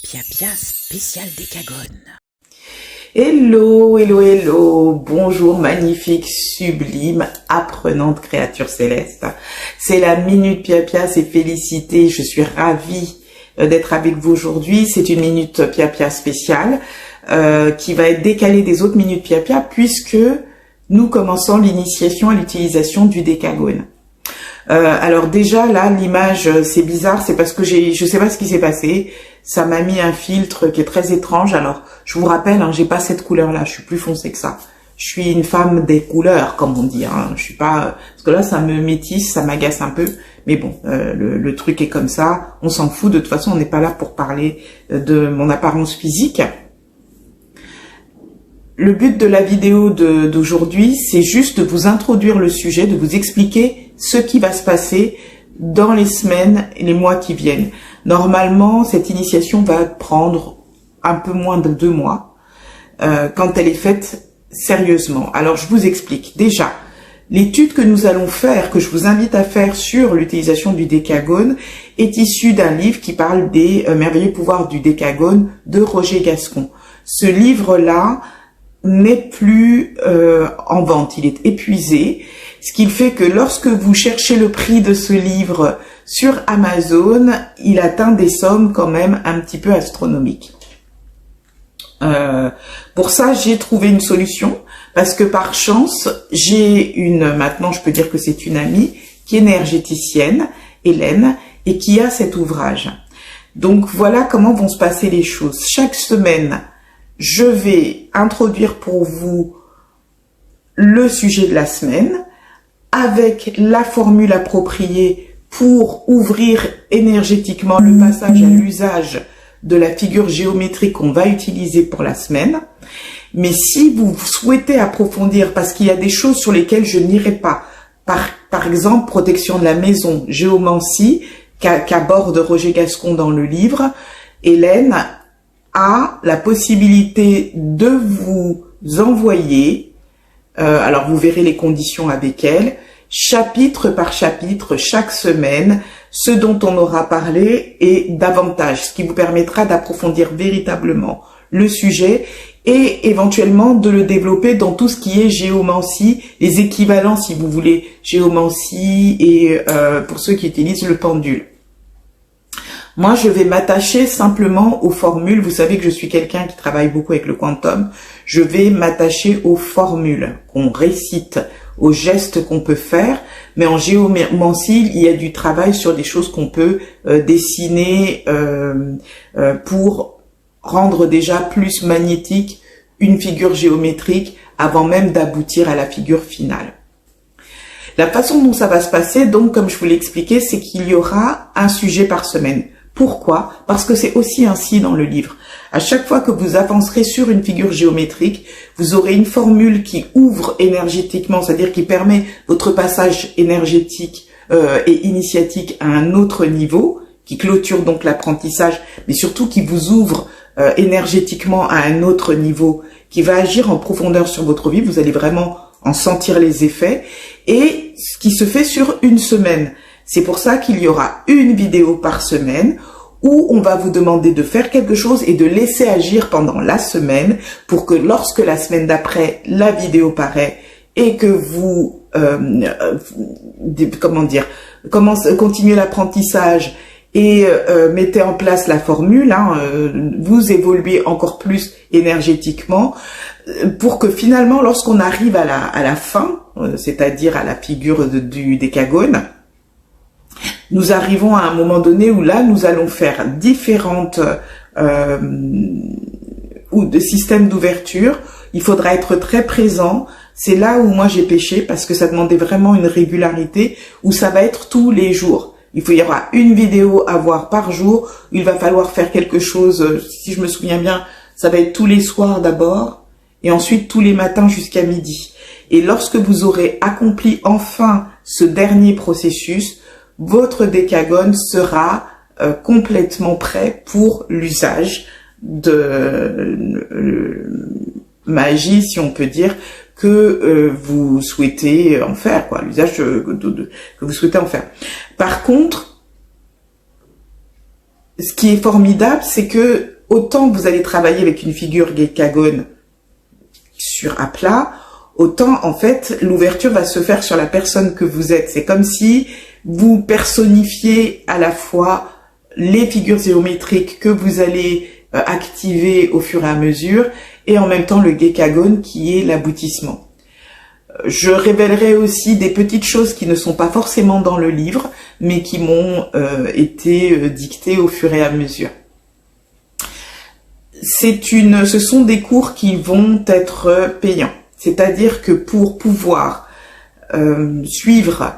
Pia Pia spécial Décagone. Hello, hello, hello, bonjour magnifique, sublime, apprenante créature céleste. C'est la Minute Pia Pia, c'est Félicité, je suis ravie d'être avec vous aujourd'hui. C'est une Minute Pia Pia spéciale qui va être décalée des autres Minutes Pia Pia puisque nous commençons l'initiation à l'utilisation du Décagone. Alors déjà là l'image c'est bizarre, c'est parce que je sais pas ce qui s'est passé, ça m'a mis un filtre qui est très étrange. Alors je vous rappelle, j'ai pas cette couleur là, je suis plus foncée que ça, je suis une femme des couleurs comme on dit, je suis pas, parce que là ça me métisse, ça m'agace un peu, mais bon le truc est comme ça, on s'en fout, de toute façon on n'est pas là pour parler de mon apparence physique. Le but de la vidéo d'aujourd'hui, c'est juste de vous introduire le sujet, de vous expliquer ce qui va se passer dans les semaines et les mois qui viennent. Normalement, cette initiation va prendre un peu moins de 2 mois quand elle est faite sérieusement. Alors, je vous explique. Déjà, l'étude que nous allons faire, que je vous invite à faire sur l'utilisation du Décagone, est issue d'un livre qui parle des merveilleux pouvoirs du Décagone de Roger Gascon. Ce livre-là n'est plus en vente, il est épuisé, ce qui fait que lorsque vous cherchez le prix de ce livre sur Amazon, il atteint des sommes quand même un petit peu astronomiques. Pour ça, j'ai trouvé une solution, parce que par chance, maintenant je peux dire que c'est une amie, qui est énergéticienne, Hélène, et qui a cet ouvrage. Donc voilà comment vont se passer les choses. Chaque semaine, je vais introduire pour vous le sujet de la semaine avec la formule appropriée pour ouvrir énergétiquement le passage à l'usage de la figure géométrique qu'on va utiliser pour la semaine. Mais si vous souhaitez approfondir, parce qu'il y a des choses sur lesquelles je n'irai pas, par exemple protection de la maison, géomancie, qu'aborde Roger Gascon dans le livre, Hélène a la possibilité de vous envoyer, alors vous verrez les conditions avec elle, chapitre par chapitre, chaque semaine, ce dont on aura parlé et davantage, ce qui vous permettra d'approfondir véritablement le sujet et éventuellement de le développer dans tout ce qui est géomancie, les équivalents si vous voulez, géomancie et pour ceux qui utilisent le pendule. Moi, je vais m'attacher simplement aux formules. Vous savez que je suis quelqu'un qui travaille beaucoup avec le quantum. Je vais m'attacher aux formules qu'on récite, aux gestes qu'on peut faire. Mais en géomancie, il y a du travail sur des choses qu'on peut dessiner pour rendre déjà plus magnétique une figure géométrique avant même d'aboutir à la figure finale. La façon dont ça va se passer, donc, comme je vous l'ai expliqué, c'est qu'il y aura un sujet par semaine. Pourquoi? Parce que c'est aussi ainsi dans le livre. À chaque fois que vous avancerez sur une figure géométrique, vous aurez une formule qui ouvre énergétiquement, c'est-à-dire qui permet votre passage énergétique et initiatique à un autre niveau, qui clôture donc l'apprentissage, mais surtout qui vous ouvre énergétiquement à un autre niveau, qui va agir en profondeur sur votre vie. Vous allez vraiment en sentir les effets, et ce qui se fait sur une semaine. C'est pour ça qu'il y aura une vidéo par semaine où on va vous demander de faire quelque chose et de laisser agir pendant la semaine pour que lorsque la semaine d'après, la vidéo paraît et que vous, continuez l'apprentissage et mettez en place la formule, vous évoluez encore plus énergétiquement pour que finalement, lorsqu'on arrive à la fin, c'est-à-dire à la figure du Décagone, nous arrivons à un moment donné où là, nous allons faire différentes systèmes d'ouverture. Il faudra être très présent. C'est là où moi j'ai péché parce que ça demandait vraiment une régularité où ça va être tous les jours. Il y aura une vidéo à voir par jour. Il va falloir faire quelque chose, si je me souviens bien, ça va être tous les soirs d'abord et ensuite tous les matins jusqu'à midi. Et lorsque vous aurez accompli enfin ce dernier processus, votre Décagone sera complètement prêt pour l'usage de magie, si on peut dire, que vous souhaitez en faire, l'usage que vous souhaitez en faire. Par contre, ce qui est formidable, c'est que autant vous allez travailler avec une figure Gekagone sur à plat, autant en fait l'ouverture va se faire sur la personne que vous êtes. C'est comme si vous personnifiez à la fois les figures géométriques que vous allez activer au fur et à mesure et en même temps le Gekagone qui est l'aboutissement. Je révélerai aussi des petites choses qui ne sont pas forcément dans le livre, mais qui m'ont été dictées au fur et à mesure. Ce sont des cours qui vont être payants. C'est-à-dire que pour pouvoir suivre,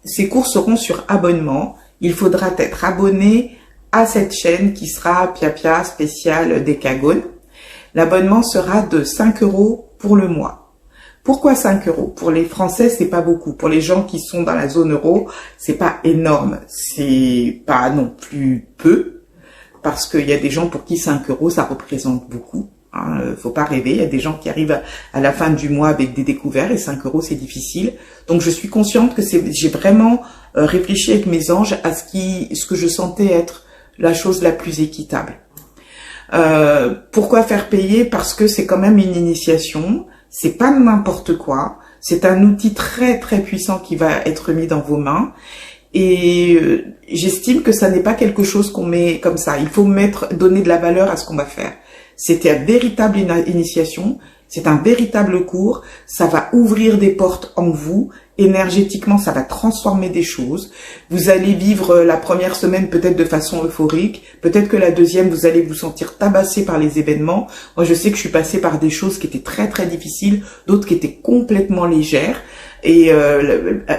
ces cours seront sur abonnement. Il faudra être abonné à cette chaîne qui sera Pia spécial Dekagone. L'abonnement sera de 5 € pour le mois. Pourquoi 5 €? Pour les Français, c'est pas beaucoup. Pour les gens qui sont dans la zone euro, c'est pas énorme. C'est pas non plus peu. Parce qu'il y a des gens pour qui 5 € ça représente beaucoup. Faut pas rêver. Il y a des gens qui arrivent à la fin du mois avec des découvertes et 5 € c'est difficile. Donc je suis consciente que j'ai vraiment réfléchi avec mes anges à ce que je sentais être la chose la plus équitable. Pourquoi faire payer? Parce que c'est quand même une initiation. C'est pas n'importe quoi. C'est un outil très très puissant qui va être mis dans vos mains. Et j'estime que ça n'est pas quelque chose qu'on met comme ça. Il faut donner de la valeur à ce qu'on va faire. C'était une véritable initiation, c'est un véritable cours, ça va ouvrir des portes en vous, énergétiquement ça va transformer des choses. Vous allez vivre la première semaine peut-être de façon euphorique, peut-être que la deuxième vous allez vous sentir tabassé par les événements. Moi je sais que je suis passée par des choses qui étaient très très difficiles, d'autres qui étaient complètement légères. Et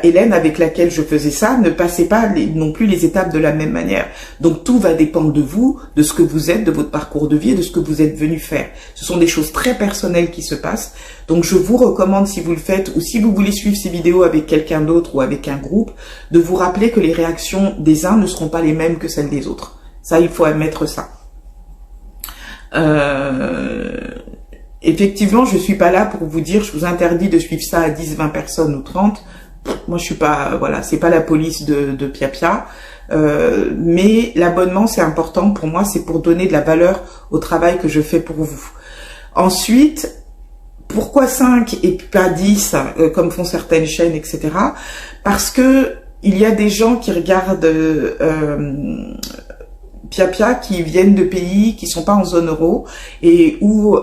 Hélène, avec laquelle je faisais ça, ne passait pas non plus les étapes de la même manière. Donc tout va dépendre de vous, de ce que vous êtes, de votre parcours de vie et de ce que vous êtes venu faire. Ce sont des choses très personnelles qui se passent. Donc je vous recommande, si vous le faites ou si vous voulez suivre ces vidéos avec quelqu'un d'autre ou avec un groupe, de vous rappeler que les réactions des uns ne seront pas les mêmes que celles des autres. Ça, il faut admettre ça. Effectivement, je suis pas là pour vous dire, je vous interdis de suivre ça à 10, 20 personnes ou 30. Moi, je suis pas, voilà, c'est pas la police de Pia. Mais l'abonnement, c'est important pour moi, c'est pour donner de la valeur au travail que je fais pour vous. Ensuite, pourquoi 5 et pas 10, comme font certaines chaînes, etc. Parce que il y a des gens qui regardent Pia qui viennent de pays qui sont pas en zone euro et où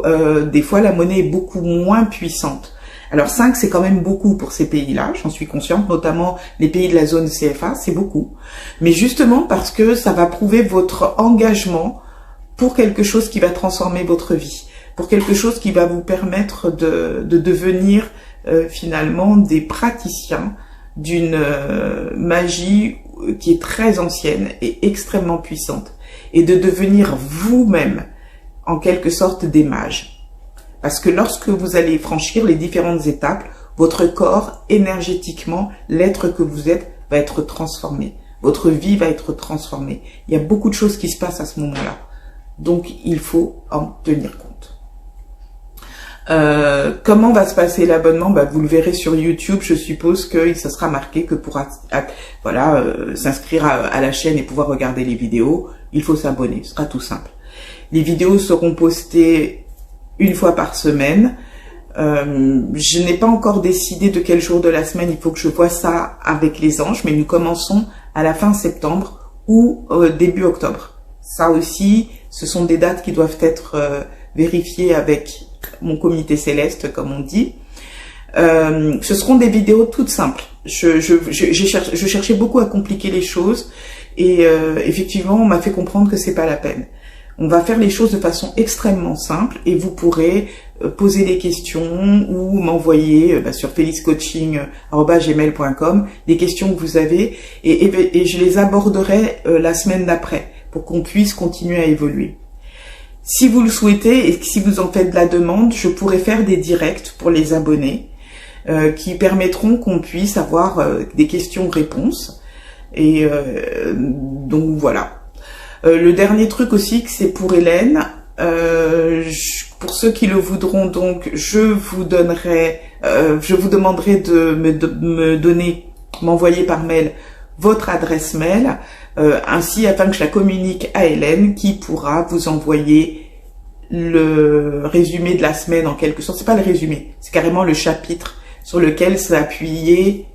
des fois la monnaie est beaucoup moins puissante. Alors 5 c'est quand même beaucoup pour ces pays-là, j'en suis consciente, notamment les pays de la zone CFA, c'est beaucoup. Mais justement parce que ça va prouver votre engagement pour quelque chose qui va transformer votre vie, pour quelque chose qui va vous permettre de devenir finalement des praticiens d'une magie qui est très ancienne et extrêmement puissante, et de devenir vous-même, en quelque sorte, des mages. Parce que lorsque vous allez franchir les différentes étapes, votre corps, énergétiquement, l'être que vous êtes, va être transformé. Votre vie va être transformée. Il y a beaucoup de choses qui se passent à ce moment-là. Donc, il faut en tenir compte. Comment va se passer l'abonnement? Vous le verrez sur YouTube. Je suppose que ça sera marqué que pour s'inscrire à la chaîne et pouvoir regarder les vidéos, il faut s'abonner. Ce sera tout simple. Les vidéos seront postées une fois par semaine. Je n'ai pas encore décidé de quel jour de la semaine. Il faut que je vois ça avec les anges. Mais nous commençons à la fin septembre ou début octobre. Ça aussi, ce sont des dates qui doivent être vérifiées avec mon comité céleste, comme on dit. Ce seront des vidéos toutes simples. Je cherchais beaucoup à compliquer les choses et effectivement, on m'a fait comprendre que c'est pas la peine. On va faire les choses de façon extrêmement simple et vous pourrez poser des questions ou m'envoyer sur felixcoaching@gmail.com des questions que vous avez et je les aborderai la semaine d'après pour qu'on puisse continuer à évoluer. Si vous le souhaitez et si vous en faites de la demande, je pourrais faire des directs pour les abonnés qui permettront qu'on puisse avoir des questions-réponses. Et donc voilà. Le dernier truc aussi, c'est pour Hélène. Pour ceux qui le voudront, donc, je vous demanderai de m'envoyer par mail votre adresse mail, ainsi afin que je la communique à Hélène qui pourra vous envoyer le résumé de la semaine en quelque sorte. C'est pas le résumé, c'est carrément le chapitre sur lequel s'est appuyée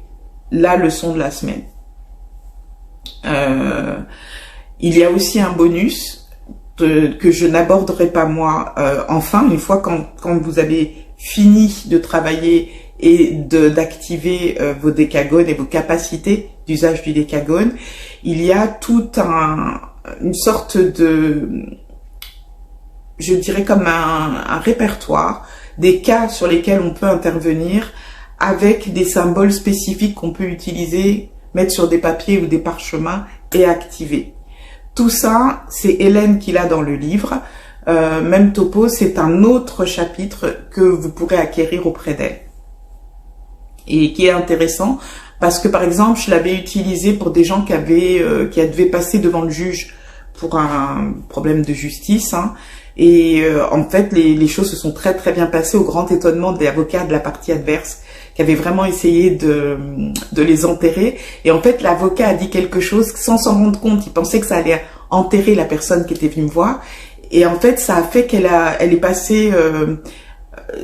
la leçon de la semaine. Il y a aussi un bonus que je n'aborderai pas moi enfin, une fois quand vous avez fini de travailler et d'activer vos décagones et vos capacités d'usage du décagone. Il y a toute une sorte de, je dirais comme un répertoire des cas sur lesquels on peut intervenir avec des symboles spécifiques qu'on peut utiliser, mettre sur des papiers ou des parchemins et activer. Tout ça, c'est Hélène qui l'a dans le livre. Même topo, c'est un autre chapitre que vous pourrez acquérir auprès d'elle. Et qui est intéressant parce que, par exemple, je l'avais utilisé pour des gens qui devaient passer devant le juge pour un problème de justice. Hein. Et en fait, les choses se sont très très bien passées au grand étonnement des avocats de la partie adverse qui avaient vraiment essayé de les enterrer. Et en fait, l'avocat a dit quelque chose sans s'en rendre compte. Il pensait que ça allait enterrer la personne qui était venue me voir. Et en fait, ça a fait elle est passée...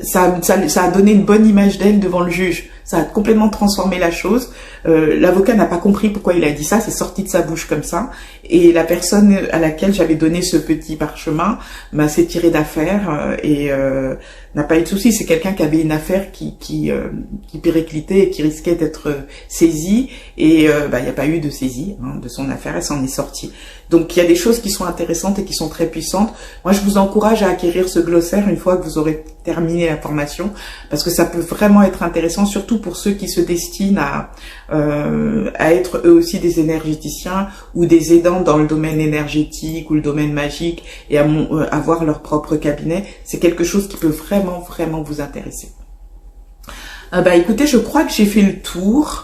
ça a donné une bonne image d'elle devant le juge. Ça a complètement transformé la chose. L'avocat n'a pas compris pourquoi il a dit ça, c'est sorti de sa bouche comme ça. Et la personne à laquelle j'avais donné ce petit parchemin s'est tirée d'affaire et n'a pas eu de souci. C'est quelqu'un qui avait une affaire qui périclitait et qui risquait d'être saisie. Et il n'y a pas eu de saisie de son affaire, elle s'en est sortie. Donc il y a des choses qui sont intéressantes et qui sont très puissantes. Moi, je vous encourage à acquérir ce glossaire une fois que vous aurez terminé la formation, parce que ça peut vraiment être intéressant, surtout pour ceux qui se destinent à être eux aussi des énergéticiens ou des aidants dans le domaine énergétique ou le domaine magique et avoir leur propre cabinet. C'est quelque chose qui peut vraiment, vraiment vous intéresser. Écoutez, je crois que j'ai fait le tour.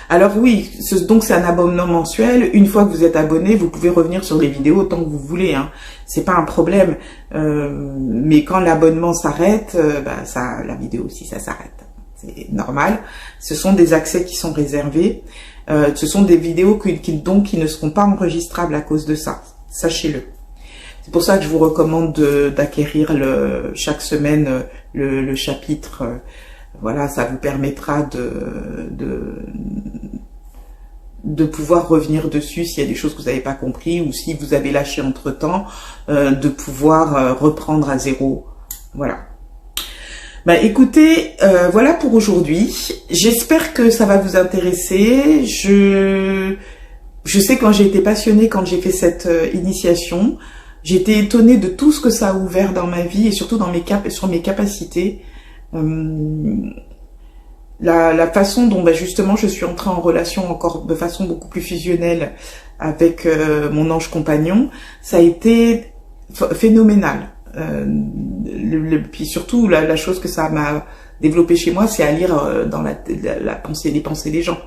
Alors oui, donc c'est un abonnement mensuel. Une fois que vous êtes abonné, vous pouvez revenir sur les vidéos autant que vous voulez. Hein. C'est pas un problème. Mais quand l'abonnement s'arrête, la vidéo aussi ça s'arrête. C'est normal. Ce sont des accès qui sont réservés. Ce sont des vidéos qui ne seront pas enregistrables à cause de ça. Sachez-le. C'est pour ça que je vous recommande d'acquérir chaque semaine le chapitre. Voilà, ça vous permettra de pouvoir revenir dessus s'il y a des choses que vous n'avez pas compris ou si vous avez lâché entre-temps, de pouvoir reprendre à zéro. Voilà. Écoutez, voilà pour aujourd'hui. J'espère que ça va vous intéresser. Je sais que quand j'ai été passionnée, quand j'ai fait cette initiation, j'ai été étonnée de tout ce que ça a ouvert dans ma vie et surtout sur mes capacités. La façon dont justement je suis entrée en relation encore de façon beaucoup plus fusionnelle avec mon ange compagnon, ça a été phénoménal. Puis surtout la chose que ça m'a développé chez moi, c'est à lire dans les pensées des gens.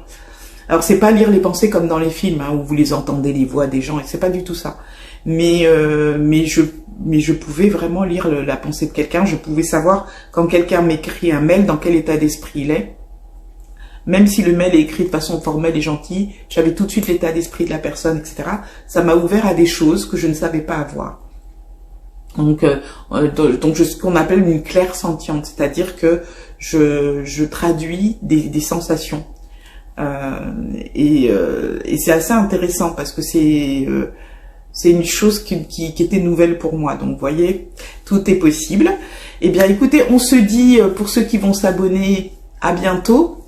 Alors c'est pas lire les pensées comme dans les films où vous les entendez les voix des gens, et c'est pas du tout ça. Mais je pouvais vraiment lire la pensée de quelqu'un. Je pouvais savoir quand quelqu'un m'écrit un mail dans quel état d'esprit il est. Même si le mail est écrit de façon formelle et gentille, j'avais tout de suite l'état d'esprit de la personne, etc. Ça m'a ouvert à des choses que je ne savais pas avoir. Donc ce qu'on appelle une clairsentiente, c'est-à-dire que je traduis des sensations. Et c'est assez intéressant parce que c'est une chose qui était nouvelle pour moi. Donc, vous voyez, tout est possible. Eh bien, écoutez, on se dit, pour ceux qui vont s'abonner, à bientôt.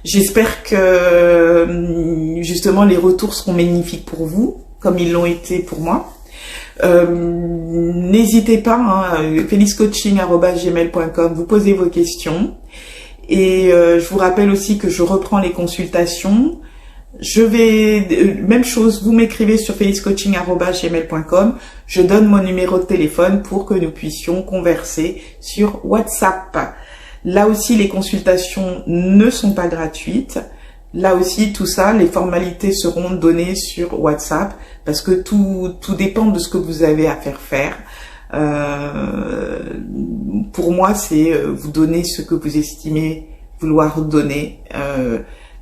J'espère que, justement, les retours seront magnifiques pour vous, comme ils l'ont été pour moi. N'hésitez pas, feliscoaching@gmail.com, vous posez vos questions. Et je vous rappelle aussi que je reprends les consultations. Même chose, vous m'écrivez sur feliscoaching@gmail.com. Je donne mon numéro de téléphone pour que nous puissions converser sur WhatsApp. Là aussi, les consultations ne sont pas gratuites. Là aussi, tout ça, les formalités seront données sur WhatsApp parce que tout dépend de ce que vous avez à faire. Pour moi, c'est vous donner ce que vous estimez vouloir donner.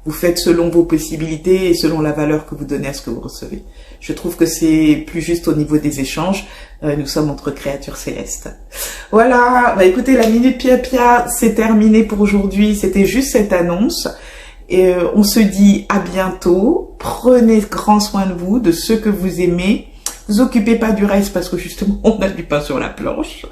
Vous faites selon vos possibilités et selon la valeur que vous donnez à ce que vous recevez. Je trouve que c'est plus juste au niveau des échanges. Nous sommes entre créatures célestes. Voilà, bah écoutez, la Minute Pia Pia, c'est terminé pour aujourd'hui. C'était juste cette annonce. Et on se dit à bientôt. Prenez grand soin de vous, de ceux que vous aimez. Vous occupez pas du reste parce que justement, on a du pain sur la planche.